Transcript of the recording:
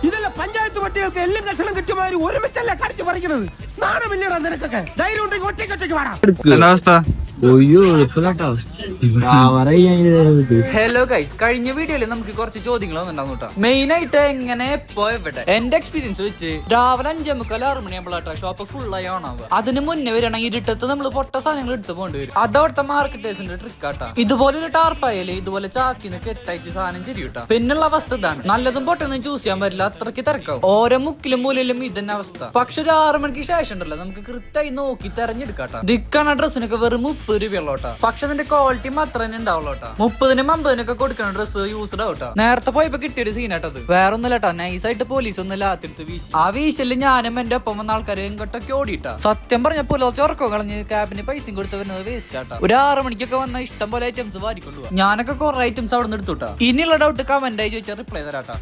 ഇതല്ല പഞ്ചായത്ത് പട്ടികൾക്ക് എല്ലാം കഷണം കിട്ടിയമാതിരി ഒരുമിച്ചല്ല കടിച്ചു പറിക്കണത്. നാണമില്ലടാ നിനക്കൊക്കെ. ധൈര്യം ഉണ്ടെങ്കിൽ ഒറ്റയ്ക്കൊറ്റയ്ക്ക് വാടാ. എന്താ അവസ്ഥ? ഹലോ ഗൈസ്, കഴിഞ്ഞ വീഡിയോയിൽ നമുക്ക് കുറച്ച് ചോദ്യങ്ങൾ വന്നിട്ടുണ്ടാവും കേട്ടോ. മെയിൻ ആയിട്ട് എങ്ങനെ പോയവിടെ എന്റെ എക്സ്പീരിയൻസ് വെച്ച് രാവിലെ 5:45 മണിയാകുമ്പോഴാട്ടോ ഷോപ്പ് ഫുള്ളായി ഓണാവുക. അതിന് മുന്നേ വരണമെങ്കിൽ ഇരുട്ടത്ത് നമ്മൾ പൊട്ട സാധനങ്ങൾ എടുത്ത് പോകേണ്ടി വരും. അതോടത്തെ മാർക്കറ്റേഴ്സിന്റെ ട്രിക്കാട്ടാ. ഇതുപോലെ ഒരു ടാർപ്പായാലും ഇതുപോലെ ചാക്കിന്ന് കെട്ടയച്ച് സാധനം ചെരിയൂട്ടാ. പിന്നുള്ള അവസ്ഥ ഇതാണ്, നല്ലതും പൊട്ടൊന്നും ചൂസ് ചെയ്യാൻ പറ്റില്ല, അത്രയ്ക്ക് തിരക്കാവും. ഓരോ മുക്കിലും മൂലയിലും ഇതന്നെ അവസ്ഥ. പക്ഷെ ഒരു 6 മണിക്ക് ശേഷം ഉണ്ടല്ലോ നമുക്ക് കൃത്യമായി നോക്കി തെരഞ്ഞെടുക്കാട്ടാ. ദിക്കാണ ഡ്രസ്സിനൊക്കെ വെറും 30 രൂപയുള്ളോട്ടാ. പക്ഷെ അതിന്റെ ക്വാളിറ്റി മാത്രം തന്നെ ഉണ്ടാവുള്ളൂട്ടാ. 30-നും 50-നൊക്കെ കൊടുക്കുന്ന ഡ്രസ്സ് യൂസ്ഡ് ആവട്ടാ. നേരത്തെ പോയപ്പോ കിട്ടിയൊരു സീനാട്ടത്. വേറെ ഒന്നുമില്ലട്ടാ, നൈസായിട്ട് പോലീസ് ഒന്ന് ലാത്തിരുത്ത് വീശി. ആ വീശല് ഞാനും എന്റെ ഒപ്പം വന്ന ആൾക്കാരെ എങ്ങോട്ടൊക്കെ ഓടിയിട്ടാ. സത്യം പറഞ്ഞ പുലർച്ചെ ഉറക്കം കളഞ്ഞ് ക്യാബിന് പൈസയും കൊടുത്ത് വരുന്നത് വേസ്റ്റ് ആട്ടാ. ഒരു 6 മണിക്കൊക്കെ വന്ന ഇഷ്ടം പോലെ ഐറ്റംസ് വാരിക്കൊണ്ടുപോവാ. ഞാനൊക്കെ കുറെ ഐറ്റംസ് അവിടെ നിന്ന് എടുത്തുട്ടാ. ഇനിയുള്ള ഡൗട്ട് കമന്റ് ആയി ചോദിച്ചാൽ റിപ്ലൈ തരാട്ടാ.